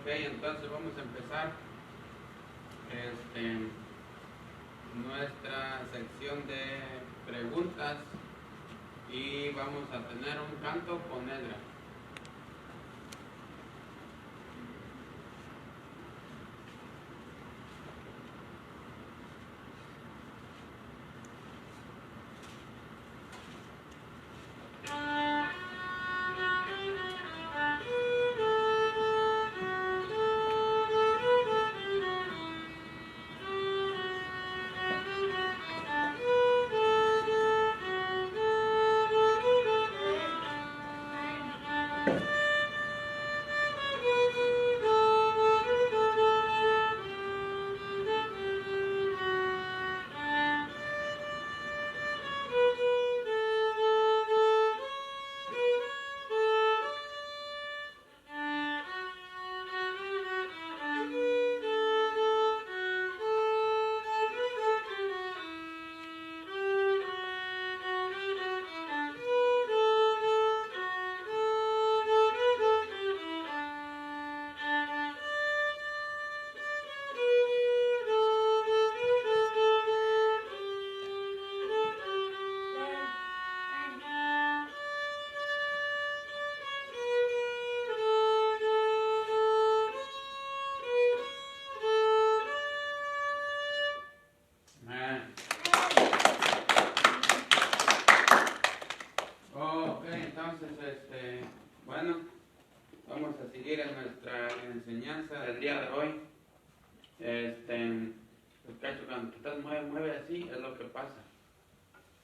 Ok, entonces vamos a empezar nuestra sección de preguntas y vamos a tener un canto con Edra. Ok, entonces, bueno, vamos a seguir en nuestra enseñanza del día de hoy. El cacho cuando te estás mueve así es lo que pasa.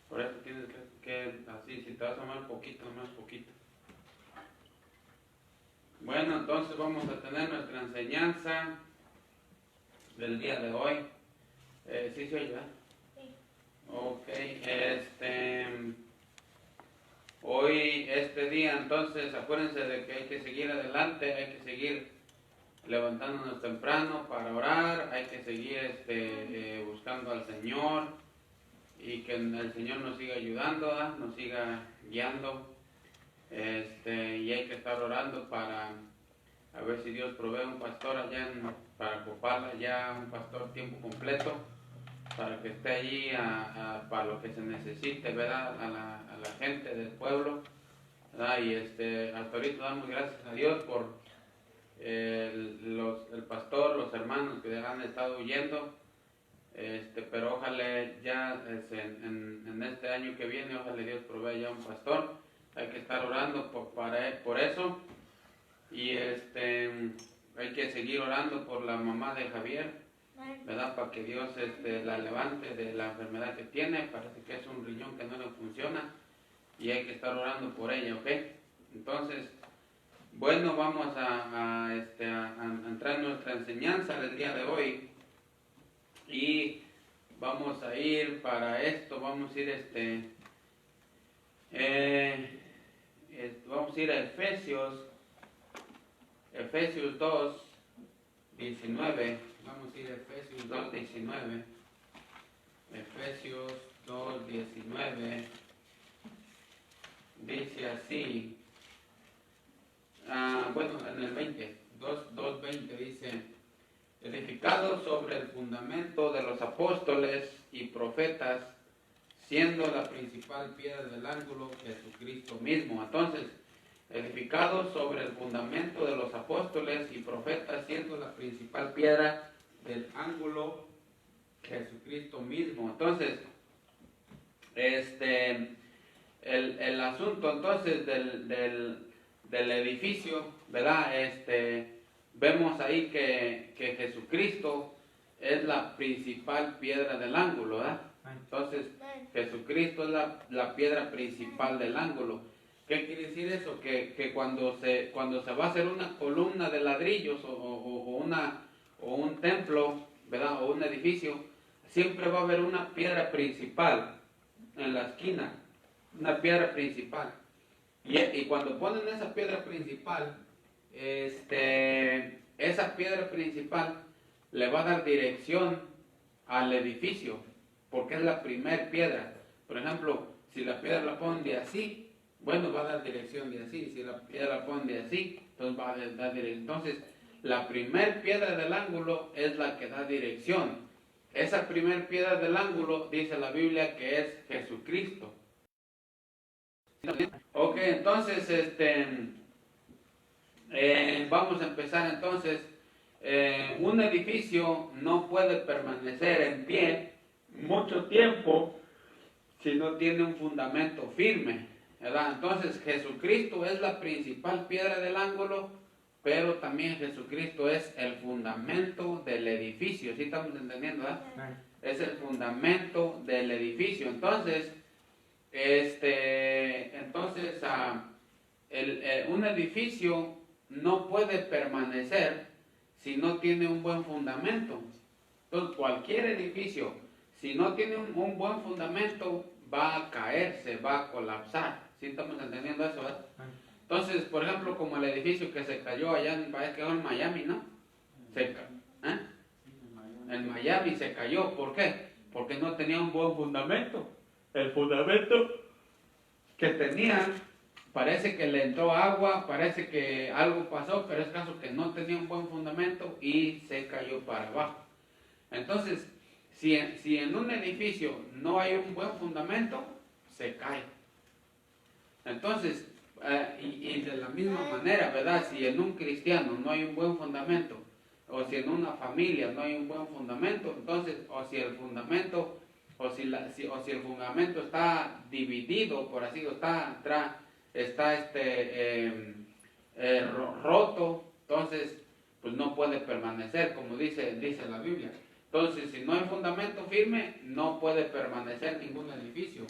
Por eso tienes que así, si te vas a mover poquito, más poquito. Bueno, entonces vamos a tener nuestra enseñanza del día de hoy. ¿Sí se oye? Sí. Ok, hoy, este día, entonces, acuérdense de que hay que seguir adelante, hay que seguir levantándonos temprano para orar, hay que seguir buscando al Señor y que el Señor nos siga ayudando, nos siga guiando, y hay que estar orando para a ver si Dios provee un pastor allá para Copala, ya un pastor tiempo completo, para que esté allí para lo que se necesite, ¿verdad? A la gente del pueblo, ¿verdad? Y hasta ahorita damos gracias a Dios por el pastor, los hermanos que han estado huyendo, pero ojalá ya en este año que viene, ojalá Dios provea ya un pastor. Hay que estar orando por eso, y hay que seguir orando por la mamá de Javier, ¿verdad? Para que Dios la levante de la enfermedad que tiene. Parece que es un riñón que no le funciona y hay que estar orando por ella, ¿ok? Entonces, bueno, vamos a entrar en nuestra enseñanza del día de hoy y vamos a ir para esto, vamos a ir vamos a ir a Efesios 2, 19. Vamos a ir a Efesios 2, 19. Efesios 2, 19. Dice así. Bueno, en el 20. 2, 20 dice: edificados sobre el fundamento de los apóstoles y profetas, siendo la principal piedra del ángulo Jesucristo mismo. Entonces, edificados sobre el fundamento de los apóstoles y profetas, siendo la principal piedra del ángulo Jesucristo mismo. Entonces, el asunto entonces del edificio, ¿verdad? Vemos ahí que Jesucristo es la principal piedra del ángulo, ¿verdad? Entonces, Jesucristo es la piedra principal del ángulo. ¿Qué quiere decir eso? Que cuando se va a hacer una columna de ladrillos o un templo, ¿verdad? O un edificio, siempre va a haber una piedra principal en la esquina, una piedra principal. Y cuando ponen esa piedra principal, esa piedra principal le va a dar dirección al edificio, porque es la primer piedra. Por ejemplo, si la piedra la ponen de así, bueno, va a dar dirección de así. Si la piedra la ponen de así, entonces va a dar dirección. Entonces, la primer piedra del ángulo es la que da dirección. Esa primer piedra del ángulo dice la Biblia que es Jesucristo. Ok, entonces vamos a empezar entonces. Un edificio no puede permanecer en pie mucho tiempo si no tiene un fundamento firme, ¿verdad? Entonces Jesucristo es la principal piedra del ángulo, pero también Jesucristo es el fundamento del edificio. ¿Sí estamos entendiendo, verdad? Es el fundamento del edificio. Entonces, un edificio no puede permanecer si no tiene un buen fundamento. Entonces, cualquier edificio, si no tiene un buen fundamento, va a caerse, va a colapsar. ¿Sí estamos entendiendo eso, verdad? Entonces, por ejemplo, como el edificio que se cayó allá en Miami, ¿no? En Miami se cayó. ¿Por qué? Porque no tenía un buen fundamento. El fundamento que tenía, parece que le entró agua, parece que algo pasó, pero es caso que no tenía un buen fundamento y se cayó para abajo. Entonces, si en un edificio no hay un buen fundamento, se cae. Entonces, y de la misma manera, ¿verdad? Si en un cristiano no hay un buen fundamento, o si en una familia no hay un buen fundamento, entonces, o si el fundamento está dividido, por así decirlo, está roto, entonces pues no puede permanecer, como dice la Biblia. Entonces, si no hay fundamento firme, no puede permanecer ningún edificio.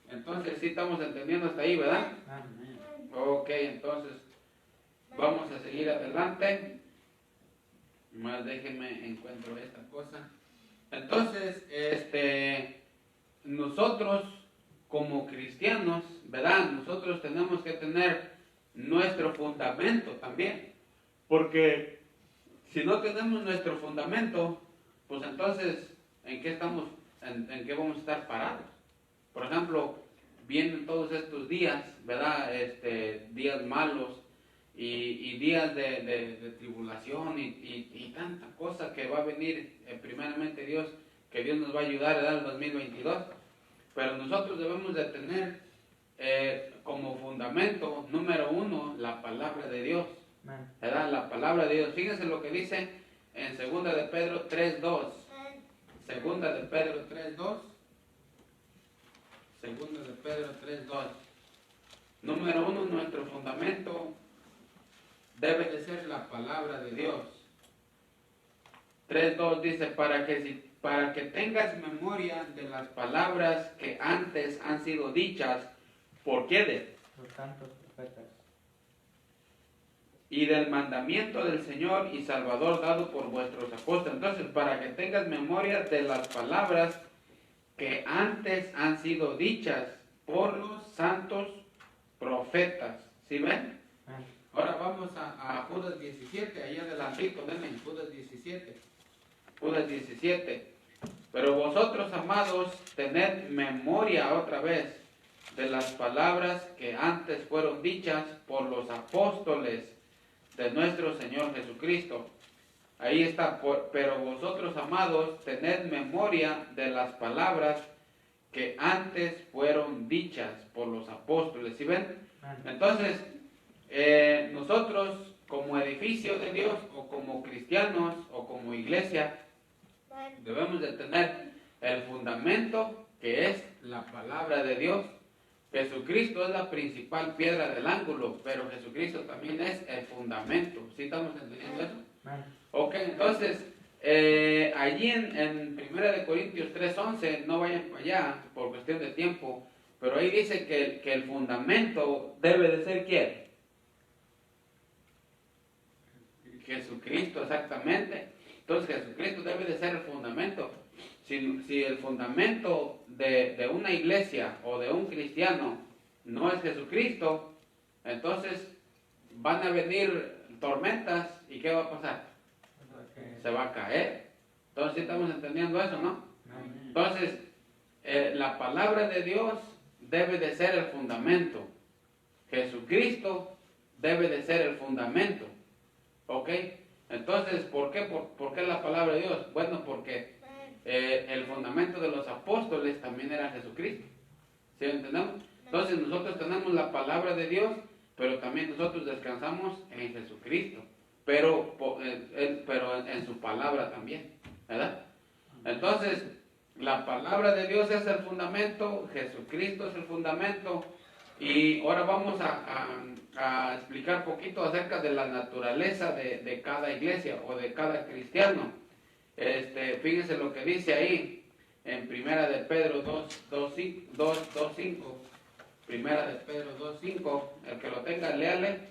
Entonces, sí estamos entendiendo hasta ahí, ¿verdad? Ok, entonces vamos a seguir adelante. Más déjenme encuentro esta cosa. Entonces, nosotros como cristianos, ¿verdad? Nosotros tenemos que tener nuestro fundamento también. Porque si no tenemos nuestro fundamento, pues entonces, ¿en qué estamos? ¿En qué vamos a estar parados? Por ejemplo, vienen todos estos días, ¿verdad? Días malos y días de tribulación y tanta cosa que va a venir, primeramente Dios, que Dios nos va a ayudar a dar el 2022. Pero nosotros debemos de tener como fundamento, número uno, la palabra de Dios, ¿verdad? La palabra de Dios. Fíjense lo que dice en 2 de Pedro 3:2. 2 de Pedro 3:2. 2 de Pedro 3:2. Número uno, nuestro fundamento debe de ser la palabra de Dios. 3:2 dice, para que tengas memoria de las palabras que antes han sido dichas, ¿por quiénes? Por tantos profetas. Y del mandamiento del Señor y Salvador dado por vuestros apóstoles. Entonces, para que tengas memoria de las palabras que antes han sido dichas por los santos profetas. ¿Sí ven? Ahora vamos a Judas 17, ahí adelantito, denle, Judas 17. Judas 17. Pero vosotros, amados, tened memoria otra vez de las palabras que antes fueron dichas por los apóstoles de nuestro Señor Jesucristo. Ahí está, pero vosotros, amados, tened memoria de las palabras que antes fueron dichas por los apóstoles. ¿Sí ven? Entonces, nosotros como edificio de Dios, o como cristianos, o como iglesia, debemos de tener el fundamento que es la palabra de Dios. Jesucristo es la principal piedra del ángulo, pero Jesucristo también es el fundamento. ¿Sí estamos entendiendo eso? Ok, entonces, allí en 1 Corintios 3:11, no vayan para allá por cuestión de tiempo, pero ahí dice que el fundamento debe de ser ¿quién? Jesucristo, exactamente. Entonces Jesucristo debe de ser el fundamento. Si el fundamento de una iglesia o de un cristiano no es Jesucristo, entonces van a venir tormentas y ¿qué va a pasar? Se va a caer. Entonces ¿sí estamos entendiendo eso, no? Entonces la palabra de Dios debe de ser el fundamento. Jesucristo debe de ser el fundamento. ¿Ok? Entonces, ¿por qué? ¿Por qué la palabra de Dios? Bueno, porque el fundamento de los apóstoles también era Jesucristo. ¿Sí entendemos? Entonces nosotros tenemos la palabra de Dios, pero también nosotros descansamos en Jesucristo, pero en su palabra también, ¿verdad? Entonces, la palabra de Dios es el fundamento, Jesucristo es el fundamento, y ahora vamos a explicar poquito acerca de la naturaleza de cada iglesia o de cada cristiano. Fíjense lo que dice ahí en Primera de Pedro 2:5. Primera de Pedro 2:5, el que lo tenga, léale.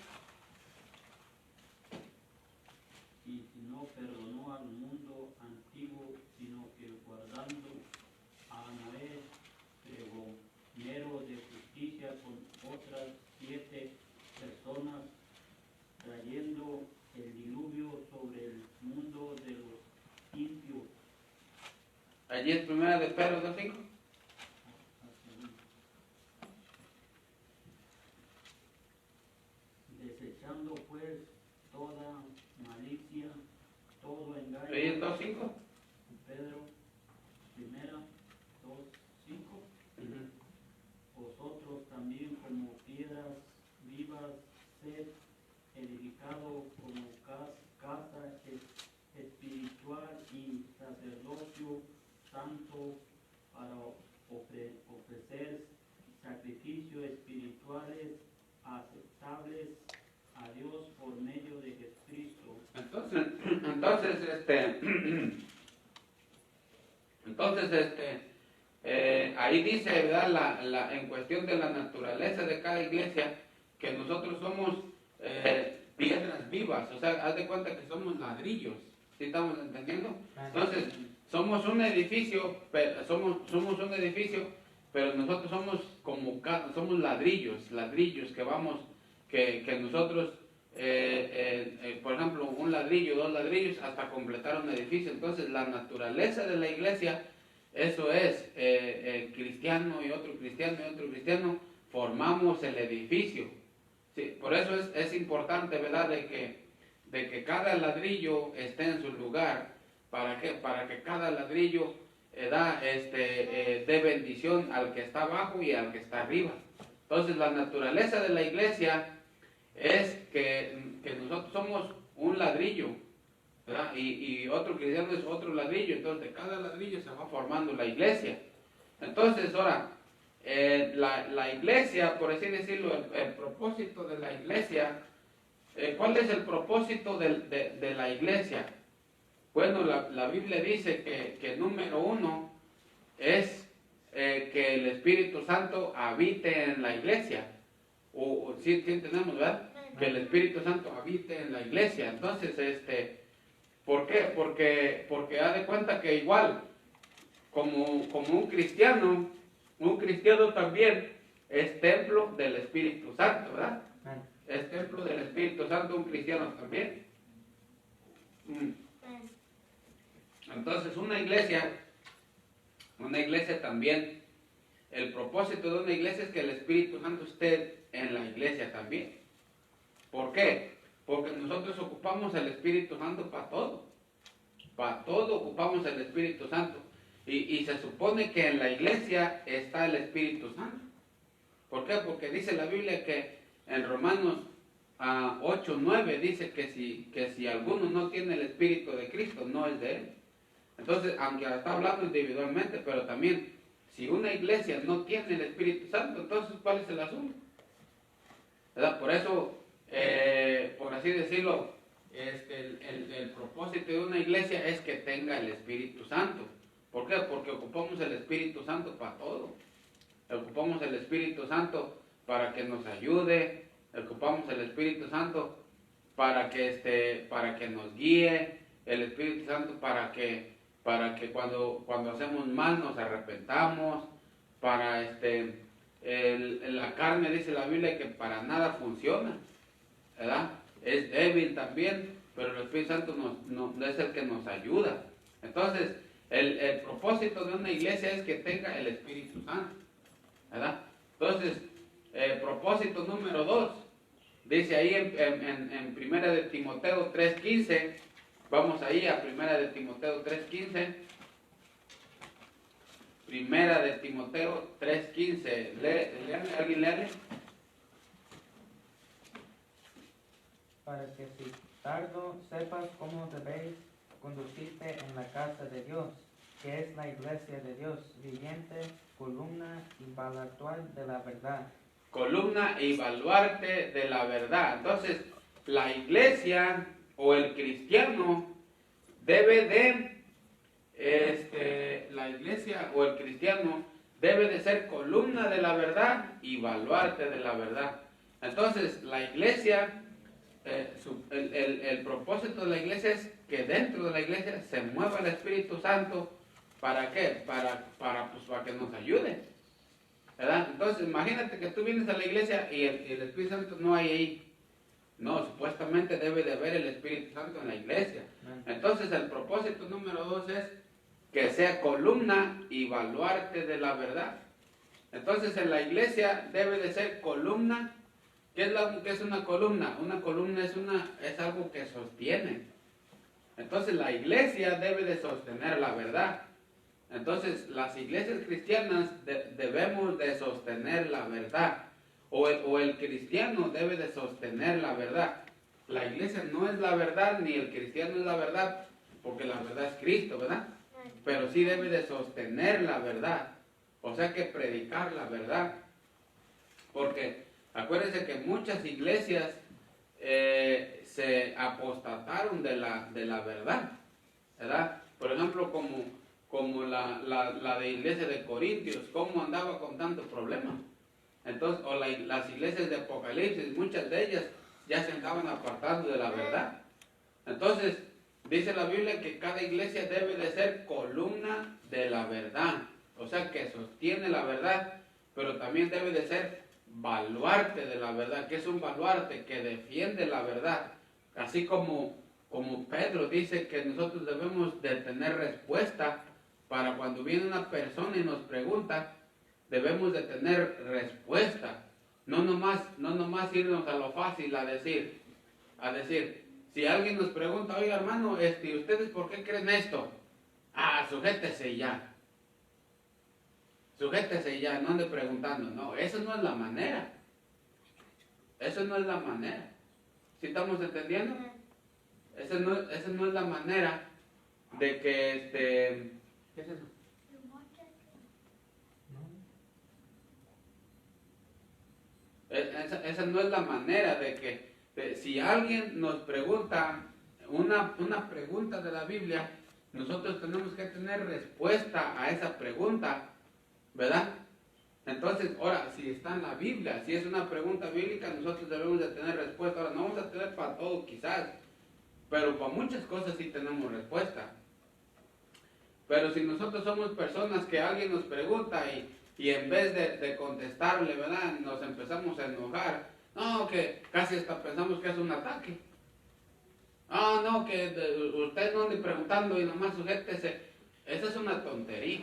Y no perdonó al mundo antiguo, sino que guardando a Noé, pregonero de justicia con otras 7 personas, trayendo el diluvio sobre el mundo de los impios. Allí es Primera de Pedro 2:5. Desechando pues toda malicia, todo engaño. Ahí es 2:5. Pedro, primera, 2:5. Vosotros también como piedras vivas, sed edificado como casa espiritual y sacerdocio santo para ofrecer sacrificios espirituales aceptables a Dios por medio de Jesucristo. Ahí dice, ¿verdad? En cuestión de la naturaleza de cada iglesia, que nosotros somos piedras vivas, o sea, haz de cuenta que somos ladrillos, ¿sí estamos entendiendo? Entonces, somos un edificio, somos un edificio, pero nosotros somos ladrillos que nosotros, por ejemplo, un ladrillo, 2 ladrillos, hasta completar un edificio. Entonces, la naturaleza de la iglesia, eso es, cristiano y otro cristiano, formamos el edificio. Sí, por eso es importante, ¿verdad?, de que cada ladrillo esté en su lugar. ¿Para qué? Para que cada ladrillo dé bendición al que está abajo y al que está arriba. Entonces, la naturaleza de la iglesia es que nosotros somos un ladrillo, ¿verdad? Y otro cristiano es otro ladrillo. Entonces, de cada ladrillo se va formando la iglesia. Entonces, ahora, la iglesia, por así decirlo, el propósito de la iglesia, ¿cuál es el propósito de la iglesia? Bueno, la Biblia dice que número 1 es que el Espíritu Santo habite en la iglesia. O sí entendemos, ¿verdad? Que el Espíritu Santo habite en la iglesia. Entonces, ¿por qué? Porque haz de cuenta que igual, como un cristiano también es templo del Espíritu Santo, ¿verdad? Es templo del Espíritu Santo un cristiano también. Entonces, una iglesia también, el propósito de una iglesia es que el Espíritu Santo esté en la iglesia también. ¿Por qué? Porque nosotros ocupamos el Espíritu Santo para todo. Para todo ocupamos el Espíritu Santo. Y se supone que en la iglesia está el Espíritu Santo. ¿Por qué? Porque dice la Biblia que en Romanos 8:9 dice que si alguno no tiene el Espíritu de Cristo, no es de él. Entonces, aunque está hablando individualmente, pero también, si una iglesia no tiene el Espíritu Santo, entonces, ¿cuál es el asunto? ¿Verdad? Por eso, por así decirlo, el propósito de una iglesia es que tenga el Espíritu Santo. ¿Por qué? Porque ocupamos el Espíritu Santo para todo. Ocupamos el Espíritu Santo para que nos ayude. Ocupamos el Espíritu Santo para que nos guíe. El Espíritu Santo para que cuando hacemos mal nos arrepentamos. La carne, dice la Biblia, que para nada funciona, ¿verdad? Es débil también, pero el Espíritu Santo no es el que nos ayuda. Entonces, el propósito de una iglesia es que tenga el Espíritu Santo, ¿verdad? Entonces, propósito número 2, dice ahí en 1 de Timoteo 3:15, Vamos ahí a Primera de Timoteo 3:15. Primera de Timoteo 3:15. Léale, ¿alguien léale? Para que si tardo sepas cómo debéis conducirte en la casa de Dios, que es la iglesia de Dios, viviente, columna y baluarte de la verdad. Columna y baluarte de la verdad. Entonces, la iglesia o el cristiano debe de ser columna de la verdad y baluarte de la verdad. Entonces, la iglesia, el propósito de la iglesia es que dentro de la iglesia se mueva el Espíritu Santo. ¿Para qué? Para que nos ayude, ¿verdad? Entonces, imagínate que tú vienes a la iglesia y el Espíritu Santo no hay ahí. No, supuestamente debe de haber el Espíritu Santo en la iglesia. Entonces, el propósito número 2 es que sea columna y baluarte de la verdad. Entonces, en la iglesia debe de ser columna. ¿Qué es una columna? Una columna es algo que sostiene. Entonces, la iglesia debe de sostener la verdad. Entonces, las iglesias cristianas debemos de sostener la verdad. O el cristiano debe de sostener la verdad. La iglesia no es la verdad, ni el cristiano es la verdad, porque la verdad es Cristo, ¿verdad? Pero sí debe de sostener la verdad. O sea que predicar la verdad. Porque acuérdense que muchas iglesias se apostataron de la verdad, ¿verdad? Por ejemplo, como la de iglesia de Corintios, cómo andaba con tantos problemas. Entonces, las iglesias de Apocalipsis, muchas de ellas ya se andaban apartando de la verdad. Entonces, dice la Biblia que cada iglesia debe de ser columna de la verdad. O sea, que sostiene la verdad, pero también debe de ser baluarte de la verdad. ¿Qué es un baluarte? Que defiende la verdad. Así como Pedro dice que nosotros debemos de tener respuesta para cuando viene una persona y nos pregunta, debemos de tener respuesta. No nomás irnos a lo fácil a decir, si alguien nos pregunta, oiga hermano, ¿ustedes por qué creen esto? Sujétese ya. Sujétese ya, no ande preguntando. No, eso no es la manera. Eso no es la manera. ¿Sí estamos entendiendo? Esa no es la manera de que ¿qué es eso? Esa no es la manera de que si alguien nos pregunta una pregunta de la Biblia, nosotros tenemos que tener respuesta a esa pregunta, ¿verdad? Entonces, ahora, si está en la Biblia, si es una pregunta bíblica, nosotros debemos de tener respuesta. Ahora, no vamos a tener para todo quizás, pero para muchas cosas sí tenemos respuesta. Pero si nosotros somos personas que alguien nos pregunta y en vez de contestarle, ¿verdad?, nos empezamos a enojar. No, que casi hasta pensamos que es un ataque. No, que usted no ande preguntando y nomás sujétese. Esa es una tontería.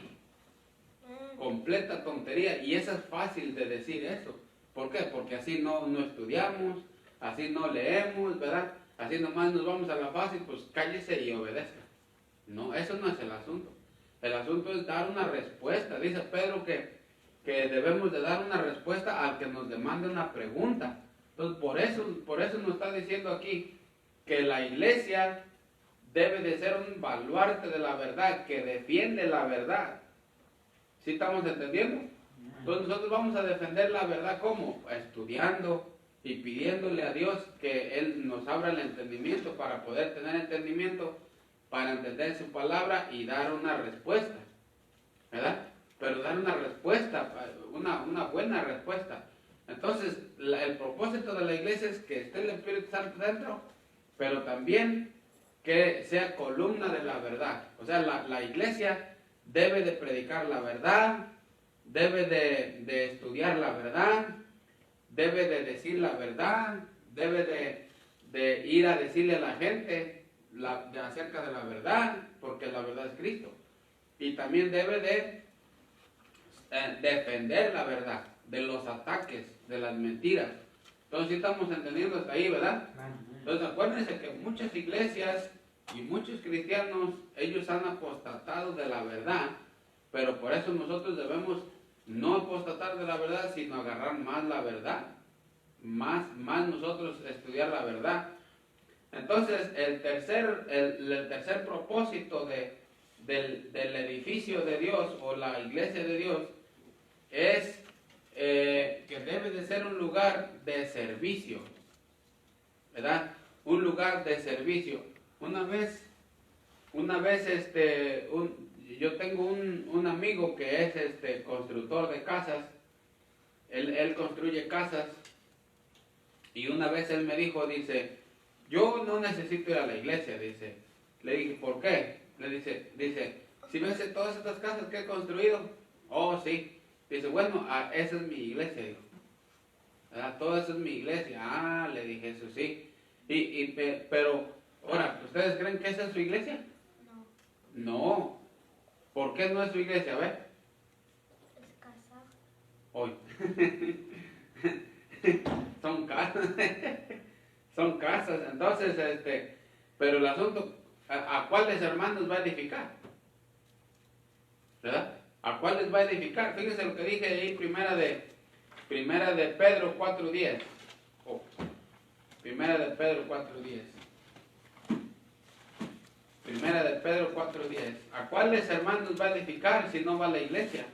Completa tontería. Y esa es fácil de decir eso. ¿Por qué? Porque así no estudiamos, así no leemos, ¿verdad? Así nomás nos vamos a la fácil, pues cállese y obedezca. No, eso no es el asunto. El asunto es dar una respuesta. Dice Pedro que debemos de dar una respuesta al que nos demande una pregunta. Entonces, por eso nos está diciendo aquí que la iglesia debe de ser un baluarte de la verdad, que defiende la verdad. ¿Sí estamos entendiendo? Entonces nosotros vamos a defender la verdad, ¿cómo? Estudiando y pidiéndole a Dios que Él nos abra el entendimiento para poder tener entendimiento, para entender su palabra y dar una respuesta, ¿verdad? Pero dar una respuesta, una buena respuesta. Entonces, el propósito de la iglesia es que esté el Espíritu Santo dentro, pero también que sea columna de la verdad. O sea, la iglesia debe de predicar la verdad, debe de estudiar la verdad, debe de decir la verdad, debe de ir a decirle a la gente acerca de la verdad, porque la verdad es Cristo. Y también debe de defender la verdad de los ataques, de las mentiras. Entonces, sí estamos entendiendo hasta ahí, ¿verdad? Entonces, acuérdense que muchas iglesias Y muchos cristianos, ellos han apostatado de la verdad, pero por eso nosotros debemos no apostatar de la verdad, sino agarrar más la verdad, más nosotros estudiar la verdad. Entonces, el tercer propósito del edificio de Dios o la iglesia de Dios es que debe de ser un lugar de servicio, ¿verdad? Un lugar de servicio. Una vez yo tengo un amigo que es constructor de casas. Él construye casas. Y una vez él me dijo, dice, yo no necesito ir a la iglesia, dice. Le dije, ¿por qué? Le dice, si ves todas estas casas que he construido, oh sí. Dice, bueno, esa es mi iglesia, dijo. Todo eso es mi iglesia. Ah, le dije, eso sí. Pero, ahora, ¿ustedes creen que esa es su iglesia? No. No. ¿Por qué no es su iglesia? A ver. Es casa. Hoy. Son casas. Son casas. Entonces, pero el asunto, ¿a cuáles hermanos va a edificar? ¿Verdad? ¿A cuáles va a edificar? Fíjense lo que dije ahí, primera de Pedro 4:10. Primera de Pedro 4:10. Primera de Pedro 4:10. ¿A cuáles hermanos va a edificar si no va a la iglesia?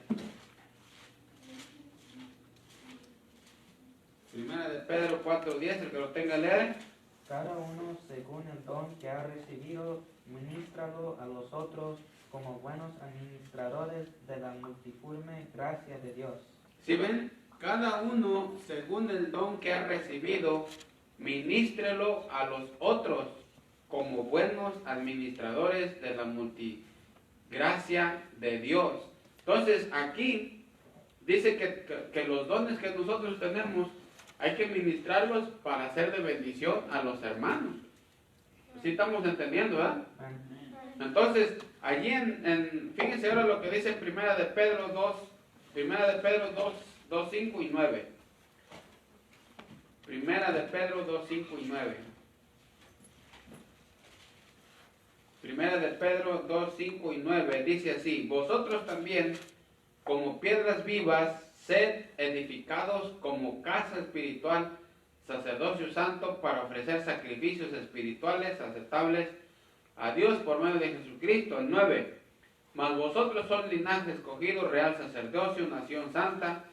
Primera de Pedro 4:10, el que lo tenga leer. Cada uno según el don que ha recibido, ministralo a los otros como buenos administradores de la multiforme gracia de Dios. ¿Sí ven? Cada uno según el don que ha recibido, ministrelo a los otros como buenos administradores de la multigracia de Dios. Entonces aquí dice que los dones que nosotros tenemos hay que ministrarlos para hacer de bendición a los hermanos. ¿Sí estamos entendiendo, verdad? Entonces, allí fíjense ahora lo que dice Primera de Pedro 2, 5 y 9. Primera de Pedro 2, 5 y 9. Primera de Pedro 2, 5 y 9 dice así: vosotros también, como piedras vivas, sed edificados como casa espiritual, sacerdocio santo, para ofrecer sacrificios espirituales aceptables a Dios por medio de Jesucristo. 9. Mas vosotros sois linaje escogido, real sacerdocio, nación santa,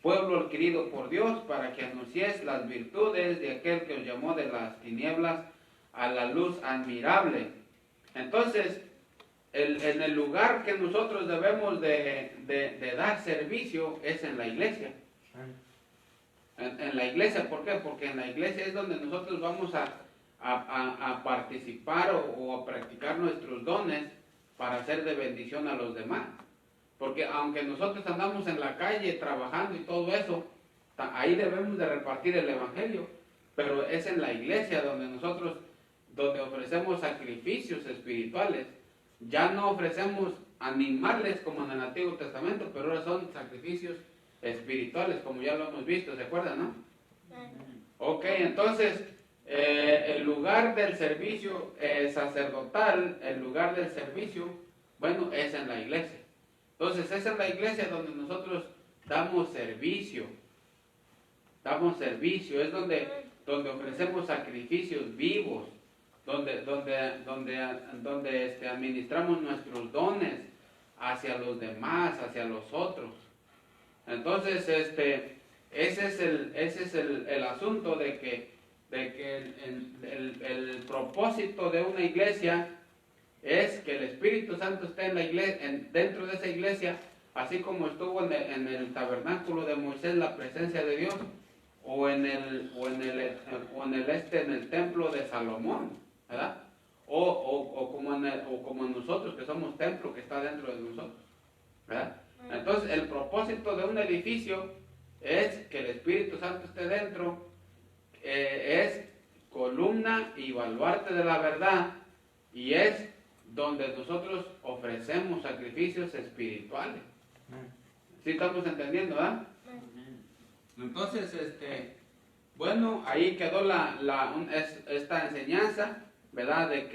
pueblo adquirido por Dios, para que anunciéis las virtudes de aquel que os llamó de las tinieblas a la luz admirable. Entonces, en el lugar que nosotros debemos de dar servicio es en la iglesia. En la iglesia, ¿por qué? Porque en la iglesia es donde nosotros vamos a participar o a practicar nuestros dones para hacer de bendición a los demás. Porque aunque nosotros andamos en la calle trabajando y todo eso, ahí debemos de repartir el evangelio, pero es en la iglesia donde ofrecemos sacrificios espirituales. Ya no ofrecemos animales como en el Antiguo Testamento, pero ahora son sacrificios espirituales, como ya lo hemos visto, ¿se acuerdan, no? Ok, entonces el lugar del servicio sacerdotal, el lugar del servicio, bueno, es en la iglesia. Entonces es en la iglesia donde nosotros damos servicio, es donde ofrecemos sacrificios vivos, donde administramos nuestros dones hacia los demás, hacia los otros. Entonces, ese es el asunto de que el propósito de una iglesia es que el Espíritu Santo esté en la iglesia, dentro de esa iglesia, así como estuvo en el tabernáculo de Moisés la presencia de Dios, o en el templo de Salomón, ¿verdad? O como nosotros, que somos templo que está dentro de nosotros, ¿verdad? Entonces, el propósito de un edificio es que el Espíritu Santo esté dentro, es columna y baluarte de la verdad, y es donde nosotros ofrecemos sacrificios espirituales. ¿Sí estamos entendiendo, verdad? Entonces, bueno, ahí quedó esta enseñanza, ¿verdad? De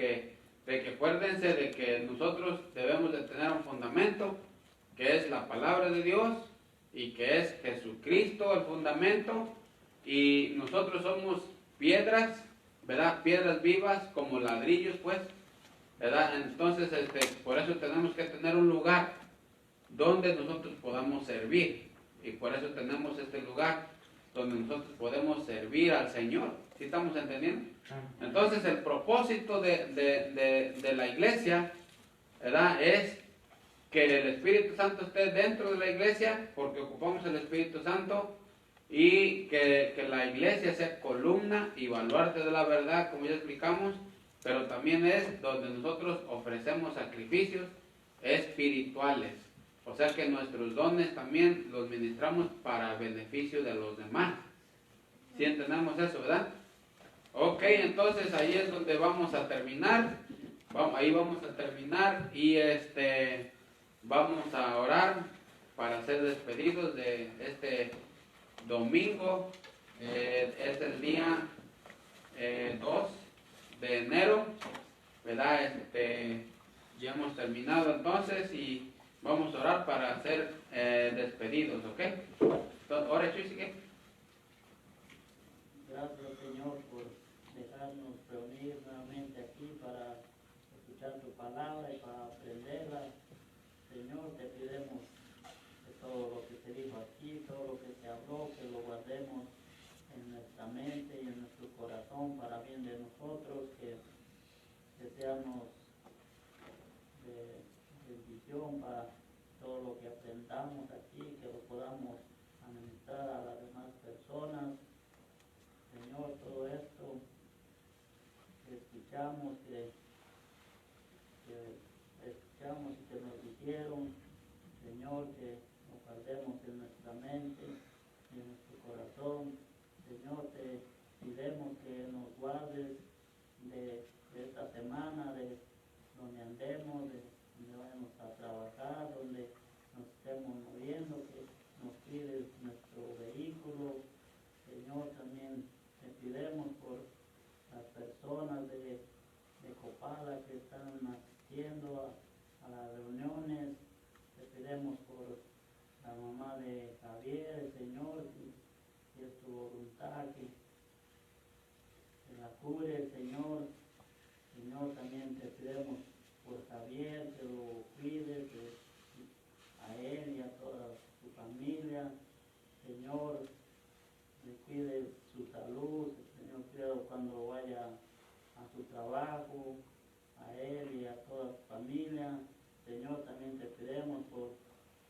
de que acuérdense de que nosotros debemos de tener un fundamento, que es la palabra de Dios, y que es Jesucristo el fundamento, y nosotros somos piedras, ¿verdad? Piedras vivas como ladrillos, pues, ¿verdad? Entonces, por eso tenemos que tener un lugar donde nosotros podamos servir, y por eso tenemos este lugar donde nosotros podemos servir al Señor. ¿Sí estamos entendiendo? Entonces, el propósito de la iglesia, ¿verdad? Es que el Espíritu Santo esté dentro de la iglesia, porque ocupamos el Espíritu Santo, y que la iglesia sea columna y baluarte de la verdad, como ya explicamos, pero también es donde nosotros ofrecemos sacrificios espirituales. O sea que nuestros dones también los ministramos para beneficio de los demás. ¿Sí entendemos eso, verdad? Ok, entonces ahí es donde vamos a terminar. Ahí vamos a terminar y vamos a orar para ser despedidos de este domingo. Es el día 2 de enero, ¿verdad? Ya hemos terminado entonces y vamos a orar para ser despedidos, ¿ok? Entonces, ora, Chuy, ¿sí? Gracias, Señor, por dejarnos reunir nuevamente aquí para escuchar tu palabra y para aprenderla. Señor, te pedimos que todo lo que se dijo aquí, todo lo que se habló, que lo guardemos en nuestra mente y en nuestro corazón para bien de nosotros, que seamos de bendición para todo lo que aprendamos aquí, que lo podamos administrar a las demás personas. Señor, todo esto que escuchamos, que escuchamos y que nos dijeron, Señor, que lo guardemos en nuestra mente y en nuestro corazón. Señor, te pidemos que nos guardes de esta semana, de donde andemos, de donde vayamos a trabajar, donde nos estemos moviendo, que nos cuides nuestro vehículo. Señor, también te pidemos por las personas de Copala que están asistiendo a las reuniones. Te pedimos por la mamá de Javier, Señor, si es tu voluntad, que la cure, Señor. Señor, también te pedimos por Javier, que lo cuide, a él y a toda su familia. Señor, le cuide su salud, Señor, cuidado cuando vaya a su trabajo, a él y a toda su familia. Señor, también te pedimos por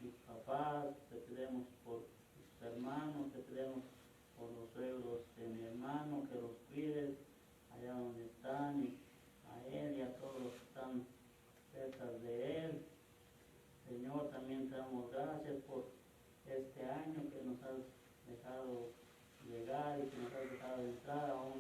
mis papás, te pedimos por mis hermanos, te pedimos por los suegros de mi hermano, que los cuides allá donde están, y a él y a todos los que están cerca de él. Señor, también te damos gracias por este año que nos has dejado llegar y que nos has dejado entrar a un